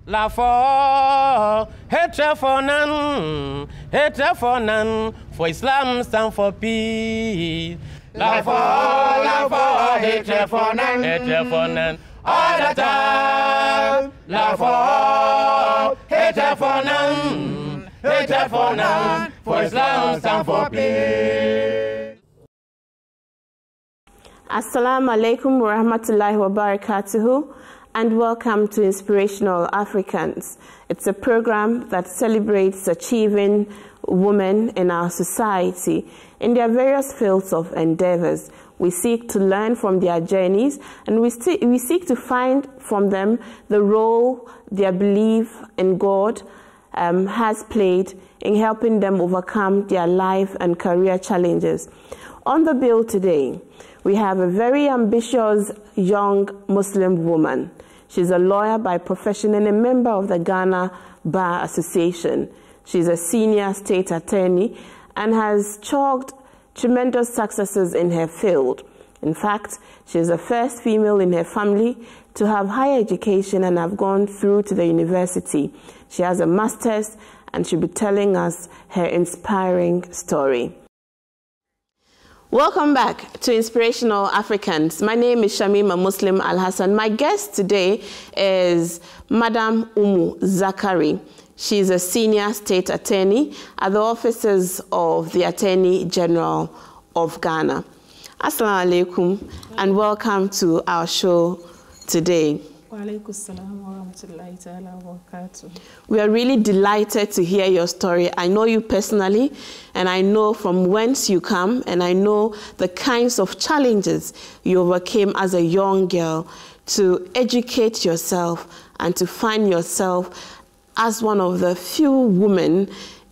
La for hatred for none, for Islam stand for peace. La for hatred for none, all the time. La for hatred for none, for Islam stand for peace. Assalamu alaikum wa rahmatullahi wa barakatuhu, and welcome to Inspirational Africans. It's a program that celebrates achieving women in our society in their various fields of endeavors. We seek to learn from their journeys, and we seek to find from them the role their belief in God has played in helping them overcome their life and career challenges. On the bill today, we have a very ambitious young Muslim woman. She's a lawyer by profession and a member of the Ghana Bar Association. She's a senior state attorney and has chalked tremendous successes in her field. In fact, she's the first female in her family to have higher education and have gone through to the university. She has a master's and she'll be telling us her inspiring story. Welcome back to Inspirational Africans. My name is Shamima Muslim Al-Hassan. My guest today is Madam Zakaria. She's a senior state attorney at the offices of the Attorney General of Ghana. Assalamu alaikum and welcome to our show today. We are really delighted to hear your story. I know you personally, and I know from whence you come, and I know the kinds of challenges you overcame as a young girl to educate yourself and to find yourself as one of the few women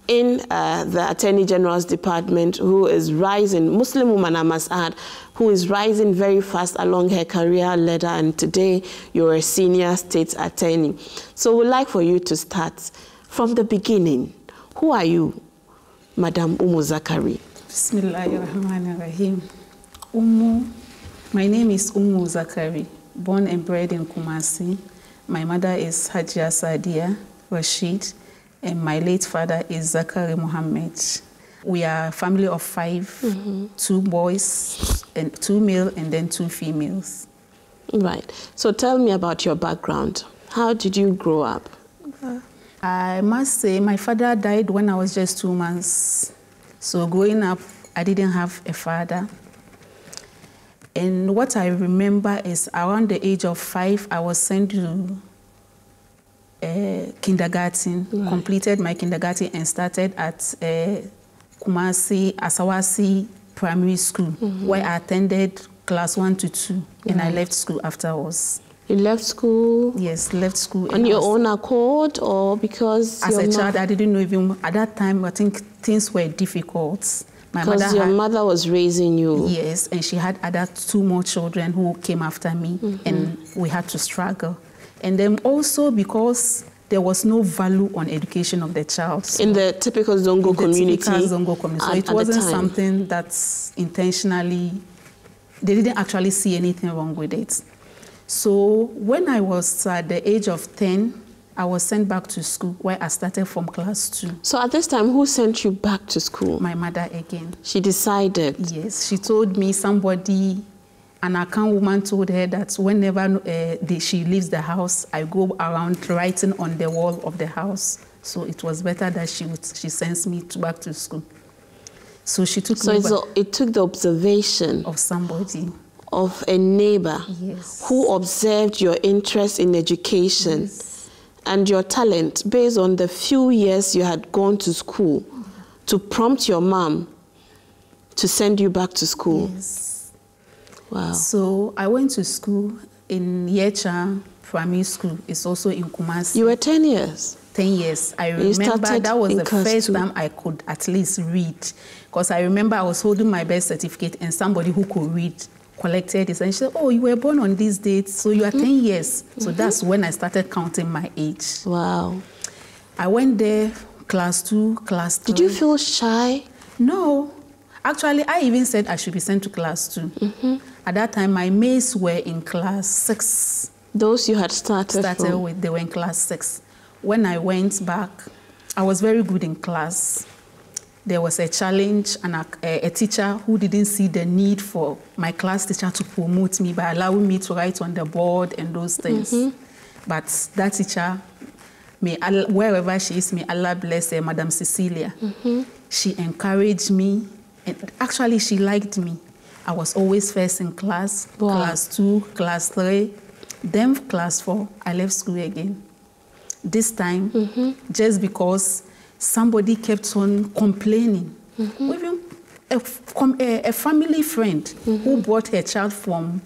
in the Attorney General's department who is rising, Muslim woman I must add, who is rising very fast along her career ladder, and today you're a senior state attorney. So we'd like for you to start from the beginning. Who are you, Madam Zakaria? Bismillahirrahmanirrahim. My name is Zakaria, born and bred in Kumasi. My mother is Hajia Sadia Rashid, and my late father is Zakaria Muhammad. We are a family of 5, 2 boys, and 2 male, and then 2 females. Right. So tell me about your background. How did you grow up? I must say my father died when I was just 2 months. So growing up, I didn't have a father. And what I remember is around the age of 5, I was sent to kindergarten, completed my kindergarten and started at Kumasi Asawasi Primary School, where I attended class 1 to 2, and I left school afterwards. You left school? Yes, left school. On your own accord, or because as a child, I didn't know even, at that time, I think things were difficult. Because your mother was raising you. Yes, and she had other 2 more children who came after me, and we had to struggle. And then also because there was no value on education of the child. So in the typical Zongo community. So it wasn't something that's intentionally, they didn't actually see anything wrong with it. So when I was at the age of 10, I was sent back to school where I started from class 2. So at this time, who sent you back to school? My mother again. She decided? Yes, she told me an account woman told her that whenever she leaves the house, I go around writing on the wall of the house. So it was better that she sends me back to school. So she took me back. It took the observation of somebody, of a neighbor, yes, who observed your interest in education, yes, and your talent based on the few years you had gone to school, to prompt your mom to send you back to school. Yes. Wow. So I went to school in Yecha Primary School. It's also in Kumasi. You were 10 years? 10 years. I remember that was the first time I could at least read. Because I remember I was holding my birth certificate and somebody who could read collected it. And she said, oh, you were born on this date, so you are 10 years. So that's when I started counting my age. Wow. I went there, class 2, class 3. Did you feel shy? No. Actually, I even said I should be sent to class 2. At that time, my mates were in class 6. Those you had started with, they were in class 6. When I went back, I was very good in class. There was a challenge, and a teacher who didn't see the need for my class teacher to promote me by allowing me to write on the board and those things. But that teacher, wherever she is, may Allah bless her, Madam Cecilia. She encouraged me, and actually she liked me. I was always first in class, class 2, class 3. Then class 4, I left school again. This time, just because somebody kept on complaining. Even a family friend who brought her child from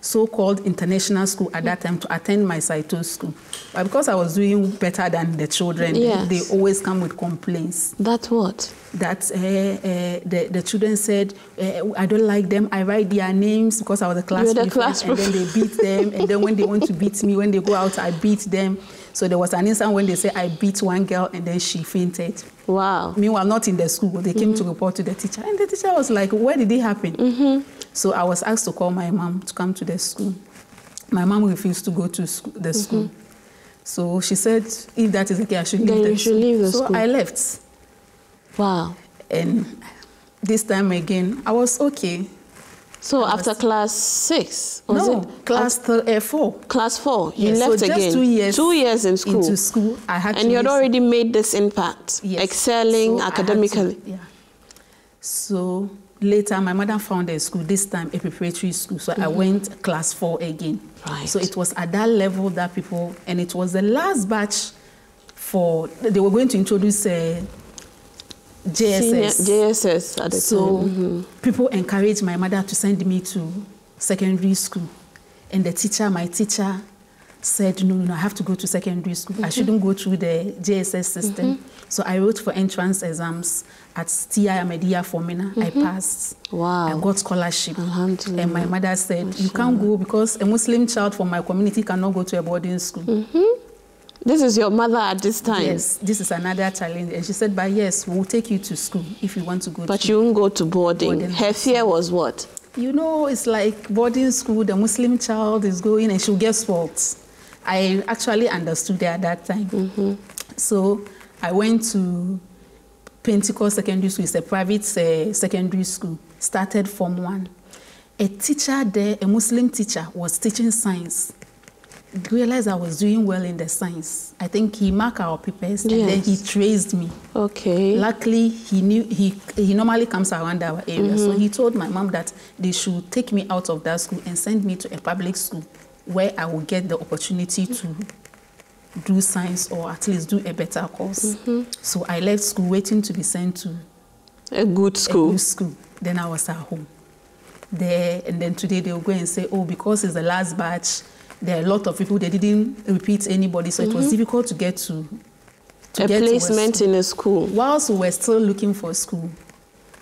so-called international school at that time to attend my Saito school. But because I was doing better than the children, they always come with complaints. That's what? That the children said, I don't like them, I write their names because I was a class prefect, and then they beat them, and then when they want to beat me, when they go out, I beat them. So there was an incident when they say I beat one girl and then she fainted. Wow. Meanwhile, not in the school, they came to report to the teacher. And the teacher was like, where did it happen? So I was asked to call my mom to come to the school. My mom refused to go to the school. So she said, if that is okay, I should leave the school. So I left. Wow. And this time again, I was okay. So after class 6? Class 4. Class 4, you left so again. Just 2 years. 2 years in school. Into school, I had and you had already made this impact, excelling academically. So later, my mother found a school, this time a preparatory school. So I went class 4 again. Right. So it was at that level that people, and it was the last batch they were going to introduce JSS at the time. People encouraged my mother to send me to secondary school. And my teacher said, no, I have to go to secondary school. I shouldn't go through the JSS system. So I wrote for entrance exams at TI Ahmadiyya for Mina. I passed. Wow. I got scholarship. And my mother said, you can't go because a Muslim child from my community cannot go to a boarding school. This is your mother at this time? Yes, this is another challenge. And she said, but yes, we'll take you to school if you want to go But you won't go to boarding. Her fear was what? You know, it's like boarding school, the Muslim child is going and she'll get spoiled. I actually understood it at that time. So I went to Pentecost Secondary School. It's a private secondary school. Started Form 1. A teacher there, a Muslim teacher, was teaching science. Realized I was doing well in the science. I think he marked our papers and then he traced me. Okay. Luckily, he knew he normally comes around our area. So he told my mom that they should take me out of that school and send me to a public school where I will get the opportunity to do science or at least do a better course. So I left school waiting to be sent to a good school. A good school. Then I was at home. There, and then today they will go and say, oh, because it's the last batch, there are a lot of people, they didn't repeat anybody, so it was difficult to get to a placement in a school. Whilst we were still looking for a school,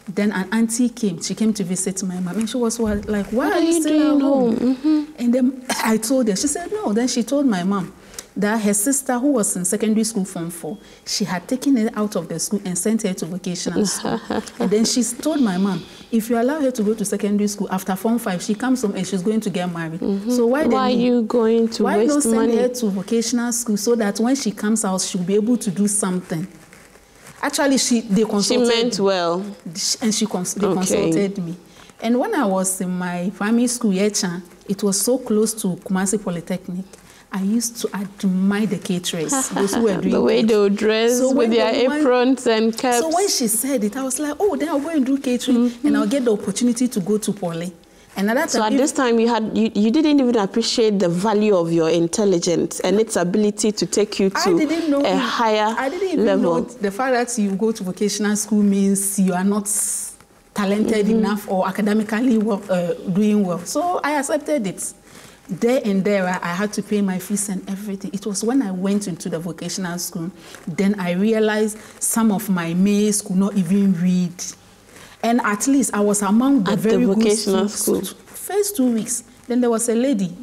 then an auntie came. She came to visit my mom, and she was like, why are you still at home? And then I told her. She said, no. Then she told my mom that her sister, who was in secondary school Form 4, she had taken her out of the school and sent her to vocational school. And then she told my mom, if you allow her to go to secondary school after Form 5, she comes home and she's going to get married. So why are you going to waste money? Why not send her to vocational school so that when she comes out, she'll be able to do something? Actually, they consulted. She meant well. And they consulted me. And when I was in my primary school, Yechan, it was so close to Kumasi Polytechnic. I used to admire the caterers, those who were doing the way they would dress with their aprons and caps. So when she said it, I was like, oh, then I'll go and do catering and I'll get the opportunity to go to Poly. And at this time, you didn't even appreciate the value of your intelligence and its ability to take you to a higher level. I didn't even know the fact that you go to vocational school means you are not talented enough or academically doing well. So I accepted it. There and there, I had to pay my fees and everything. It was when I went into the vocational school, then I realized some of my mates could not even read. And at least I was among the very good vocational school. First 2 weeks, then there was a lady.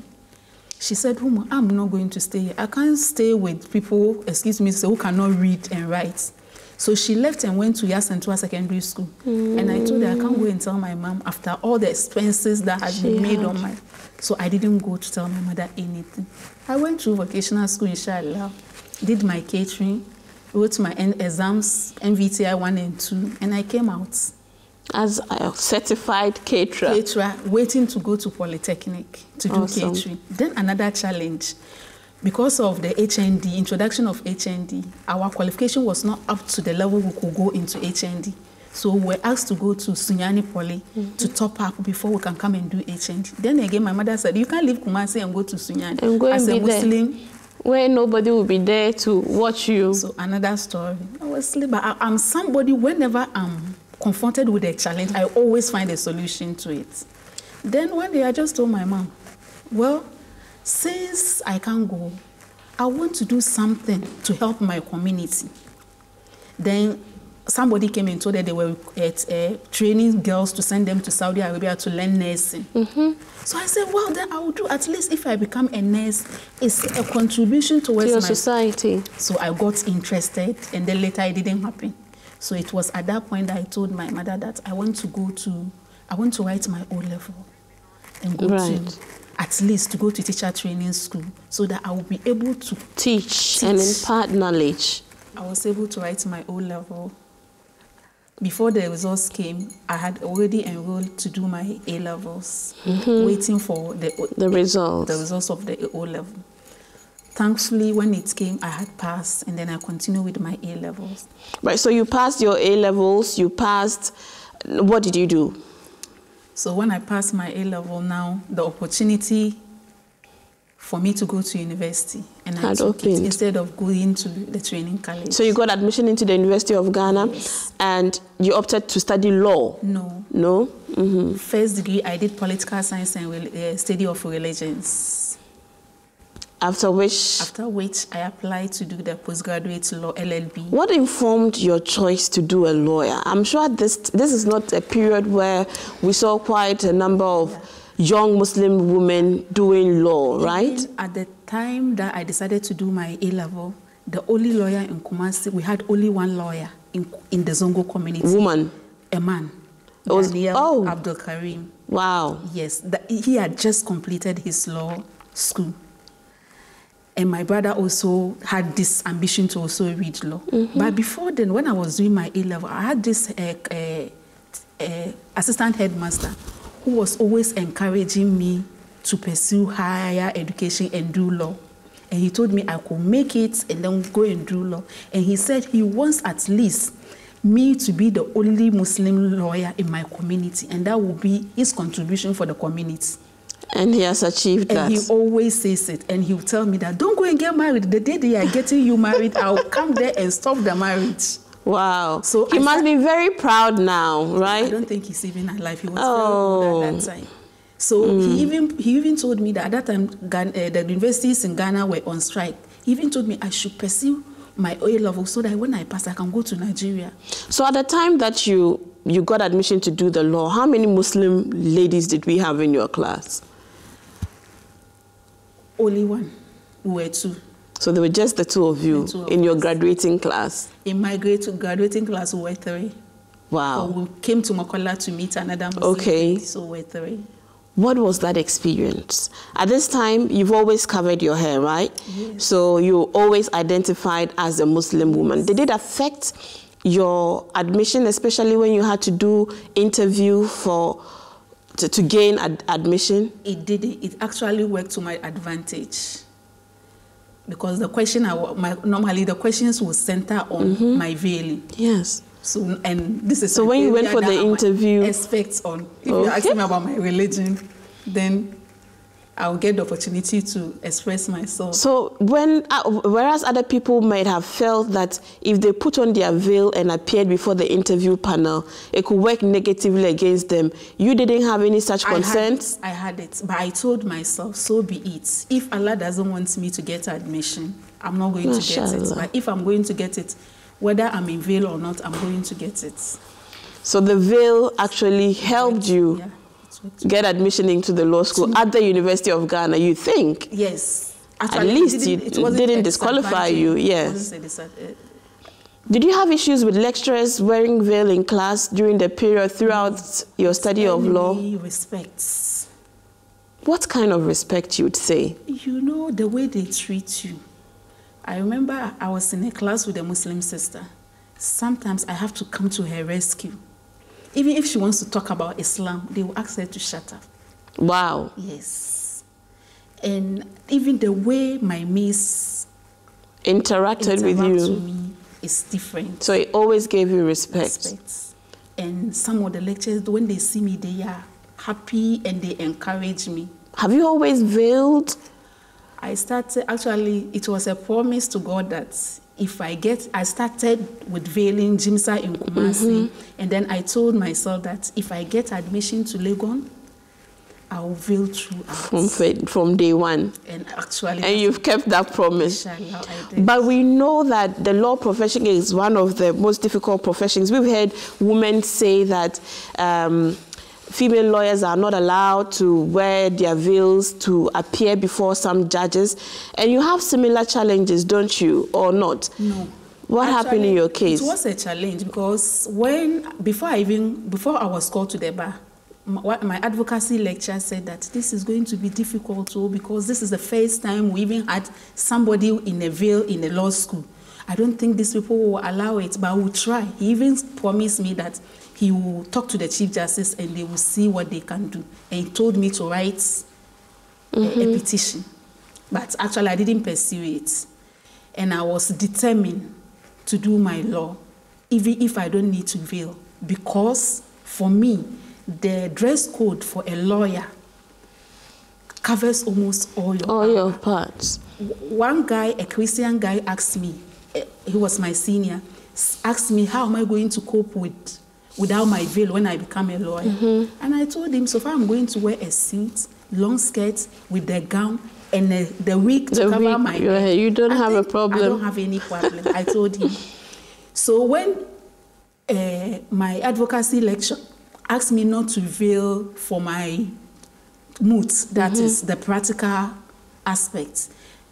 She said, I'm not going to stay here. I can't stay with people, excuse me, who cannot read and write. So she left and went to Yasentua Secondary School. And I told her, I can't go and tell my mom after all the expenses that had been made on my... So I didn't go to tell my mother anything. I went to vocational school, inshallah, did my catering, wrote my exams, MVTI 1 and 2, and I came out. As a certified caterer. Caterer, waiting to go to Polytechnic to do catering. Then another challenge. Because of the HND, introduction of HND, our qualification was not up to the level we could go into HND. So we were asked to go to Sunyani Poly to top up before we can come and do HND. Then again, my mother said, you can't leave Kumasi and go to Sunyani. And go as and a Muslim. There, where nobody will be there to watch you. So another story. But I'm somebody, whenever I'm confronted with a challenge, I always find a solution to it. Then one day I just told my mom, well, since I can't go, I want to do something to help my community. Then somebody came and told her they were training girls to send them to Saudi Arabia to learn nursing. So I said, well, then I will do, at least if I become a nurse, it's a contribution towards your society. So I got interested, and then later it didn't happen. So it was at that point that I told my mother that I want to write my O-level and go to, at least to go to teacher training school so that I will be able to teach and impart knowledge. I was able to write my O-level. Before the results came, I had already enrolled to do my A-levels, waiting for the results of the O-level. Thankfully, when it came, I had passed, and then I continued with my A-levels. Right, so you passed your A-levels, you passed, what did you do? So when I passed my A-level now, the opportunity for me to go to university, and I took it instead of going to the training college. So you got admission into the University of Ghana, and you opted to study law? No. No? First degree, I did political science and study of religions. After which? After which, I applied to do the postgraduate law, LLB. What informed your choice to do a lawyer? I'm sure this is not a period where we saw quite a number of young Muslim women doing law, right? At the time that I decided to do my A-level, the only lawyer in Kumasi, we had only one lawyer in the Zongo community. Woman? A man. It was Abdul Karim. Wow. Yes, he had just completed his law school. And my brother also had this ambition to also read law. But before then, when I was doing my A-level, I had this assistant headmaster who was always encouraging me to pursue higher education and do law. And he told me I could make it and then go and do law. And he said he wants at least me to be the only Muslim lawyer in my community, and that will be his contribution for the community. And he has achieved that. And he always says it, and he will tell me that, don't go and get married. The day they are getting you married, I'll come there and stop the marriage. Wow. So he must be very proud now, right? I don't think he's even alive. He was very old at that time. So he even told me that at that time, the universities in Ghana were on strike. He even told me I should pursue my A-level so that when I pass, I can go to Nigeria. So at the time that you got admission to do the law, how many Muslim ladies did we have in your class? Only one. We were two. So there were just the two of you in your graduating class? In my graduating class, we were three. Wow. So we came to Makola to meet another Muslim lady, so we were three. What was that experience? At this time, you've always covered your hair, right? Yes. So you always identified as a Muslim woman. Did it affect your admission, especially when you had to do interview to gain admission? It didn't. It actually worked to my advantage. Because the question, normally the questions will center on my veiling. Yes. So, and this is so when you went for the interview, aspects on. If you ask me about my religion, then I'll get the opportunity to express myself. So whereas other people might have felt that if they put on their veil and appeared before the interview panel, it could work negatively against them, you didn't have any such concerns? I had it, but I told myself, so be it. If Allah doesn't want me to get admission, I'm not going to get it. But if I'm going to get it, whether I'm in veil or not, I'm going to get it. So the veil actually helped you get admission into the law school at the University of Ghana, you think? Yes. Actually, at least it didn't disqualify you, yes. Did you have issues with lecturers wearing veil in class during the period throughout your study of law? Respect. What kind of respect you would say? You know, the way they treat you. I remember I was in a class with a Muslim sister. Sometimes I have to come to her rescue. Even if she wants to talk about Islam, they will ask her to shut up. Wow. Yes. And even the way my miss interacted with you to me is different. So it always gave you respect. And some of the lecturers, when they see me, they are happy and they encourage me. Have you always veiled? I started, actually, it was a promise to God that if I started with veiling Jimsa in Kumasi, and then I told myself that if I get admission to Legon, I will veil throughout. From day one. And you've kept that promise. Inshallah, I did. But we know that the law profession is one of the most difficult professions. We've heard women say that female lawyers are not allowed to wear their veils to appear before some judges. And you have similar challenges, don't you, or not? No. What happened in your case? It was a challenge because before I was called to the bar, my advocacy lecturer said that this is going to be difficult too, because this is the first time we even had somebody in a veil in a law school. I don't think these people will allow it, but we'll try. He even promised me that he will talk to the Chief Justice and they will see what they can do. And he told me to write a petition. But actually, I didn't pursue it. And I was determined to do my law, even if I don't need to veil. Because for me, the dress code for a lawyer covers almost all your parts. One guy, a Christian guy, asked me, he was my senior, asked me, how am I going to cope without my veil when I become a lawyer? And I told him, so far I'm going to wear a suit, long skirt with the gown, and the wig to cover my head. You don't have a problem. I don't have any problem. I told him. So when my advocacy lecture asked me not to veil for my mood, that is the practical aspect,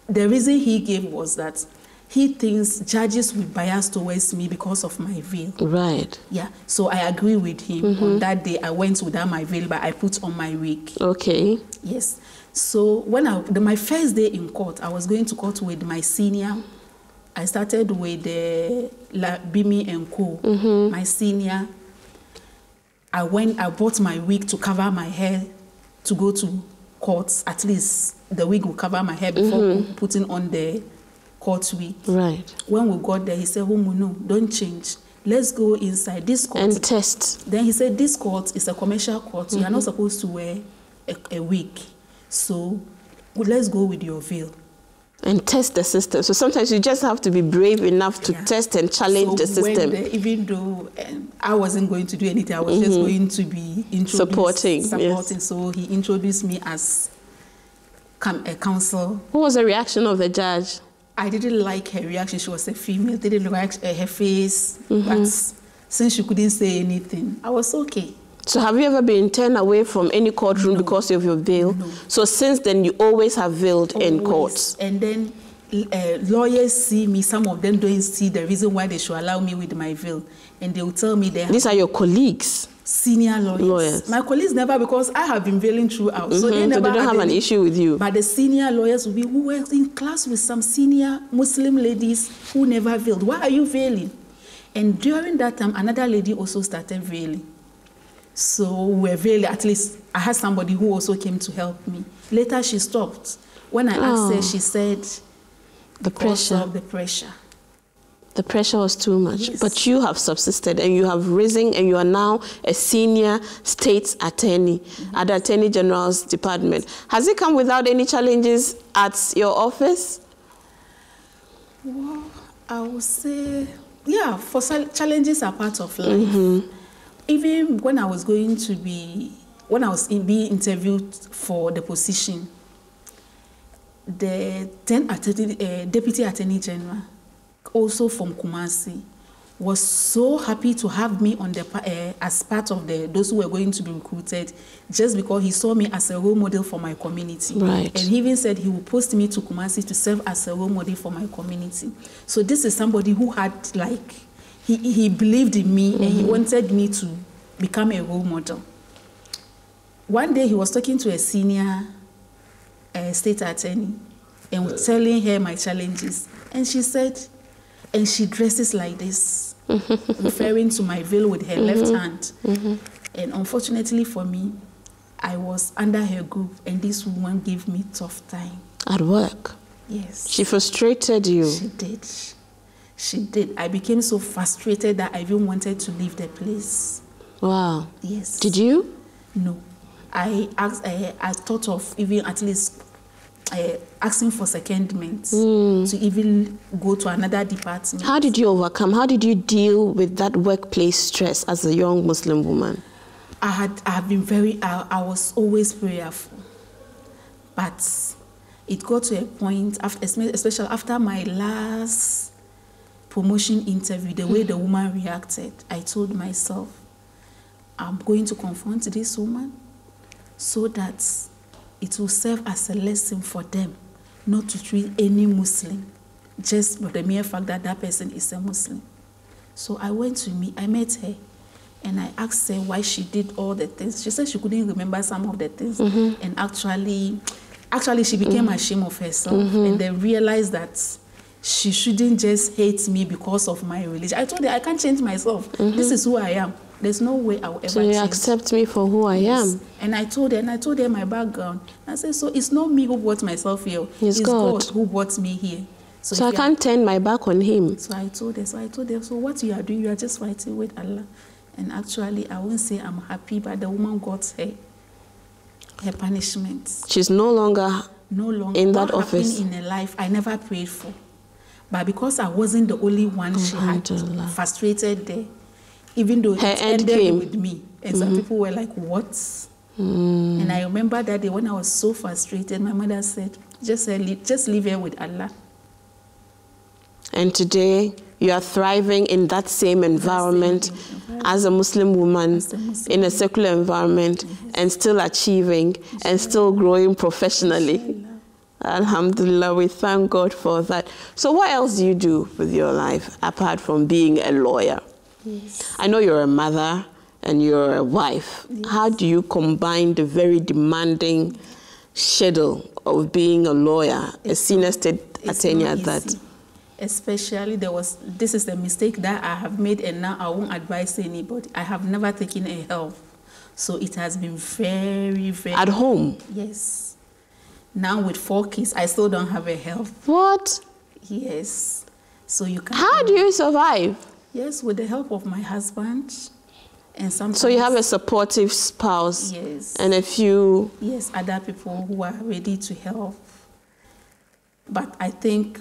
the reason he gave was that he thinks judges will bias towards me because of my veil. Right. Yeah. So I agree with him. On that day, I went without my veil, but I put on my wig. Okay. Yes. So when my first day in court, I was going to court with my senior. I started with Bimi and Co. My senior. I bought my wig to cover my hair to go to court. At least the wig will cover my hair before putting on the court wig. Right. When we got there, he said, no, don't change. Let's go inside this court. And test. Then he said, this court is a commercial court. You are not supposed to wear a wig. So let's go with your veil. And test the system. So sometimes you just have to be brave enough to test and challenge the system. Even though I wasn't going to do anything, I was just going to be supporting. Yes. So he introduced me as a counsel. What was the reaction of the judge? I didn't like her reaction. She was a female. Didn't like her face. But since she couldn't say anything, I was okay. So have you ever been turned away from any courtroom because of your veil? No. So since then, you always have veiled in courts? And then lawyers see me. Some of them don't see the reason why they should allow me with my veil. And they will tell me that... These are your colleagues? Senior lawyers. My colleagues never, because I have been veiling throughout. So they never don't have an issue with you. But the senior lawyers will be, who were in class with some senior Muslim ladies who never veiled. Why are you veiling? And during that time, another lady also started veiling. So we were veiling. At least I had somebody who also came to help me. Later she stopped. When I asked her, she said, the pressure. The pressure. The pressure was too much. Yes. But you have subsisted and you have risen and you are now a senior state attorney at the Attorney General's Department. Has it come without any challenges at your office? Well, I would say, yeah, for challenges are part of life. Even when I was being interviewed for the position, the then Deputy Attorney General, also from Kumasi, was so happy to have me on the as part of those who were going to be recruited, just because he saw me as a role model for my community. Right. And he even said he would post me to Kumasi to serve as a role model for my community. So this is somebody who had, like, he believed in me, and he wanted me to become a role model. One day he was talking to a senior state attorney and was telling her my challenges. And she said, and she dresses like this, referring to my veil with her left hand. And unfortunately for me, I was under her group, and this woman gave me tough time. At work? Yes. She frustrated you? She did. She did. I became so frustrated that I even wanted to leave the place. Wow. Yes. Did you? No. I thought of even at least asking for secondment to even go to another department. How did you overcome? How did you deal with that workplace stress as a young Muslim woman? I was always prayerful. But it got to a point, especially after my last promotion interview, the way the woman reacted, I told myself, I'm going to confront this woman so that it will serve as a lesson for them not to treat any Muslim just for the mere fact that that person is a Muslim. So I met her, and I asked her why she did all the things. She said she couldn't remember some of the things, and actually she became ashamed of herself, and then realized that she shouldn't just hate me because of my religion. I told her I can't change myself. This is who I am. There's no way I will ever change. So you accept me for who I am. And I told her my background. I said, so it's not me who brought myself here. It's God who brought me here. So I can't turn my back on him. So I told her, so what you are doing, you are just fighting with Allah. And actually, I won't say I'm happy, but the woman got her punishment. She's no longer in that office. In her life, I never prayed for. But because I wasn't the only one she had frustrated there, even though her it ended with me. And some people were like, what? And I remember that day when I was so frustrated, my mother said, just leave her with Allah. And today, you are thriving in that same environment as a Muslim woman, in a secular environment, and still achieving and still growing professionally. Alhamdulillah, we thank God for that. So what else do you do with your life apart from being a lawyer? Yes. I know you're a mother and you're a wife. Yes. How do you combine the very demanding schedule of being a lawyer, a senior state attorney at that? Especially this is the mistake that I have made, and now I won't advise anybody. I have never taken a help. So it has been very, very... At home? Yes. Now with 4 kids, I still don't have a help. What? Yes. So you can't... How do you survive? Yes, with the help of my husband. And sometimes... So you have a supportive spouse? Yes. And a few... Yes, other people who are ready to help. But I think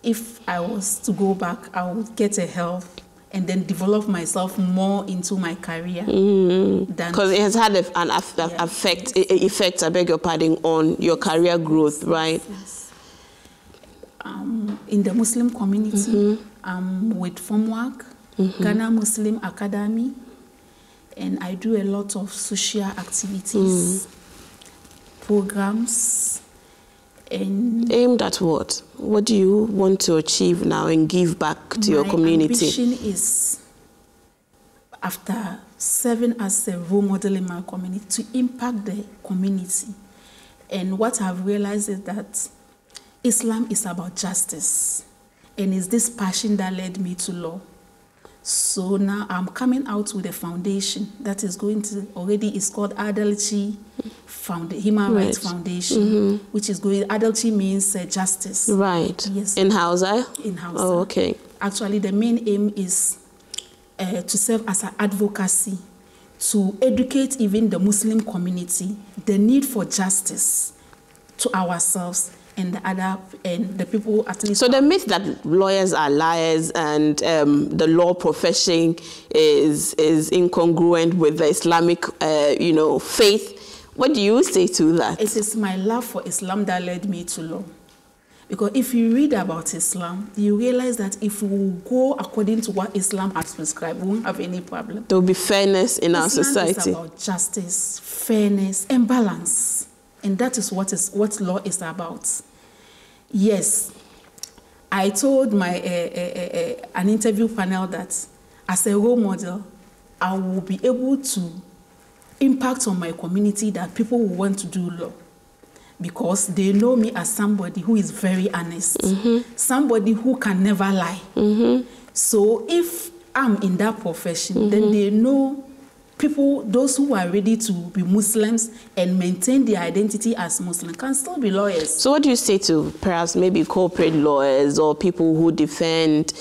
if I was to go back, I would get a help and then develop myself more into my career. Because it has had an effect, I beg your pardon, on your career growth, right? Yes. In the Muslim community, with FOMWAC, Ghana Muslim Academy, and I do a lot of social activities, programs. And aimed at what? What do you want to achieve now and give back to your community? My ambition is, after serving as a role model in my community, to impact the community. And what I've realized is that Islam is about justice. And it's this passion that led me to law. So now I'm coming out with a foundation that is going to it's called Adalci Human Rights Foundation, which is going. Adalci means justice. Right. Yes. In Hausa? In Hausa. Oh, okay. Actually, the main aim is to serve as an advocacy to educate even the Muslim community the need for justice to ourselves and the people at least. So the myth that lawyers are liars and the law profession is incongruent with the Islamic, faith. What do you say to that? It is my love for Islam that led me to law, Because if you read about Islam, you realize that if we go according to what Islam has prescribed, we won't have any problem. There will be fairness in our society. Islam is about justice, fairness, and balance. And that is what law is about. Yes, I told my an interview panel that as a role model, I will be able to impact on my community that people will want to do law. Because they know me as somebody who is very honest, somebody who can never lie. So if I'm in that profession, then they know people, those who are ready to be Muslims and maintain their identity as Muslim can still be lawyers. So what do you say to perhaps maybe corporate lawyers or people who defend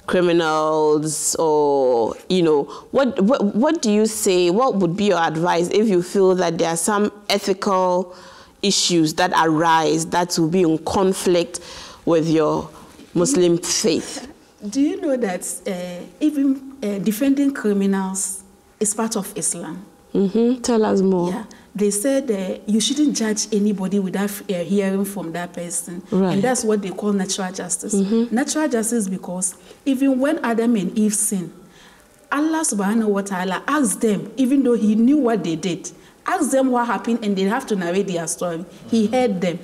criminals, or, you know, what do you say, what would be your advice if you feel that there are some ethical issues that arise that will be in conflict with your Muslim faith? Do you know that even defending criminals is part of Islam? Tell us more. Yeah. They said you shouldn't judge anybody without hearing from that person. Right. And that's what they call natural justice. Natural justice, because even when Adam and Eve sinned, Allah subhanahu wa ta'ala asked them, even though he knew what they did, ask them what happened, and they have to narrate their story. He heard them.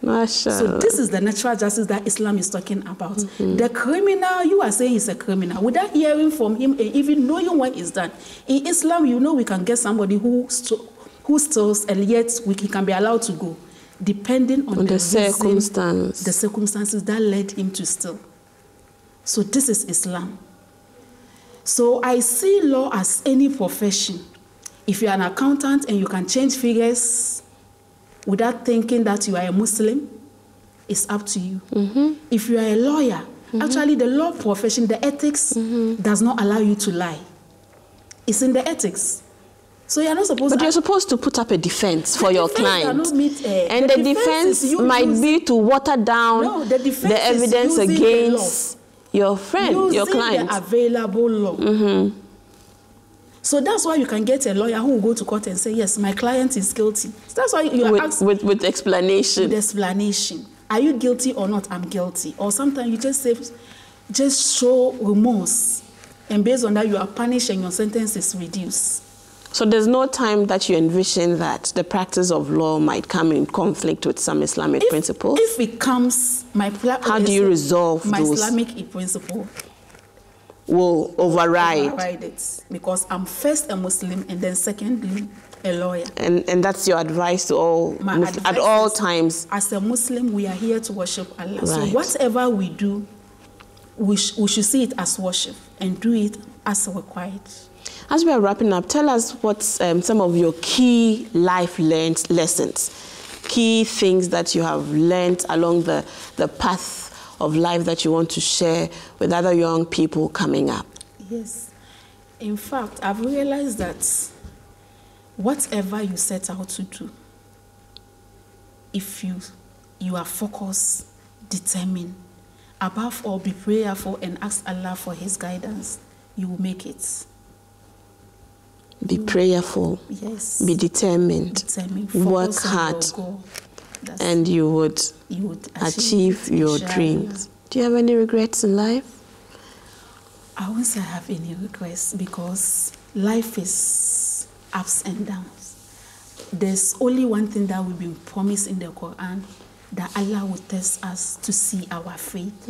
Mashallah. So this is the natural justice that Islam is talking about. The criminal, you are saying he's a criminal, without hearing from him and even knowing what he's done. In Islam, you know, we can get somebody who steals, and yet he can be allowed to go, depending on the circumstances that led him to steal. So this is Islam. So I see law as any profession. If you're an accountant and you can change figures without thinking that you are a Muslim, it's up to you. If you are a lawyer, actually the law profession, the ethics does not allow you to lie. It's in the ethics. So you're not supposed But you're supposed to put up a defense for your client. And the defense might be to water down the evidence against your friend, your client. The available law. So that's why you can get a lawyer who will go to court and say, yes, my client is guilty. So that's why you are asked with explanation. With explanation. Are you guilty or not? I'm guilty. Or sometimes you just say, just show remorse. And based on that, you are punished and your sentence is reduced. So there's no time that you envision that the practice of law might come in conflict with some Islamic principles? If it comes, how do you resolve my those? Islamic principle will override it, because I'm first a Muslim and then secondly a lawyer. And that's your advice to all at all times? As a Muslim, we are here to worship Allah. Right. So whatever we do, we should see it as worship and do it as required. As we are wrapping up, tell us what some of your key life lessons, key things that you have learned along the path of life that you want to share with other young people coming up. Yes. In fact, I've realized that whatever you set out to do, if you are focused, determined, above all, be prayerful and ask Allah for his guidance, you will make it. Be prayerful. Yes. Be determined. Work hard. And you would achieve your dreams. Do you have any regrets in life? I won't say I have any regrets, because life is ups and downs. There's only one thing that we've been promised in the Quran, that Allah will test us to see our faith.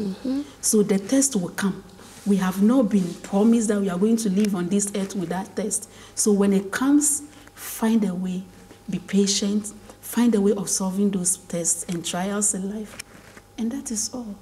So the test will come. We have not been promised that we are going to live on this earth without test. So when it comes, find a way, be patient, find a way of solving those tests and trials in life. And that is all.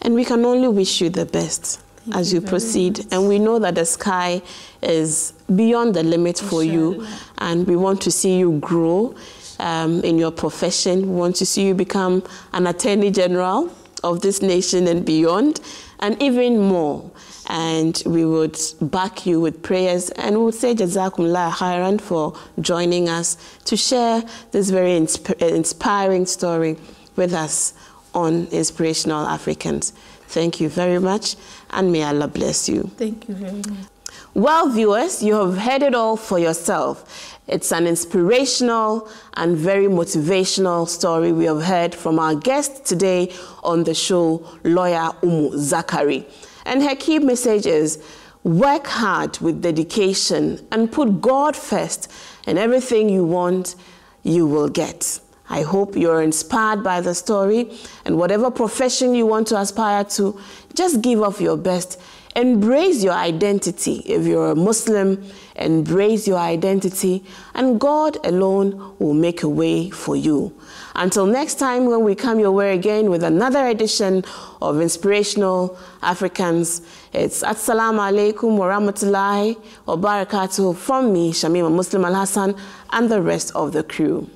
And we can only wish you the best as you proceed. And we know that the sky is beyond the limit for you. And we want to see you grow in your profession. We want to see you become an Attorney General of this nation and beyond, and even more. And we would back you with prayers, and we would say Jazakumullah khairan for joining us to share this very inspiring story with us on Inspirational Africans. Thank you very much, and may Allah bless you. Thank you very much. Well, viewers, you have heard it all for yourself. It's an inspirational and very motivational story we have heard from our guest today on the show, lawyer Zakaria. And her key message is, work hard with dedication and put God first, and everything you want, you will get. I hope you're inspired by the story, and whatever profession you want to aspire to, just give of your best. Embrace your identity. If you're a Muslim, embrace your identity, and God alone will make a way for you. Until next time, when we come your way again with another edition of Inspirational Africans, it's Assalamu alaikum wa rahmatullahi wa barakatuh from me, Shamima Muslim Al Hassan, and the rest of the crew.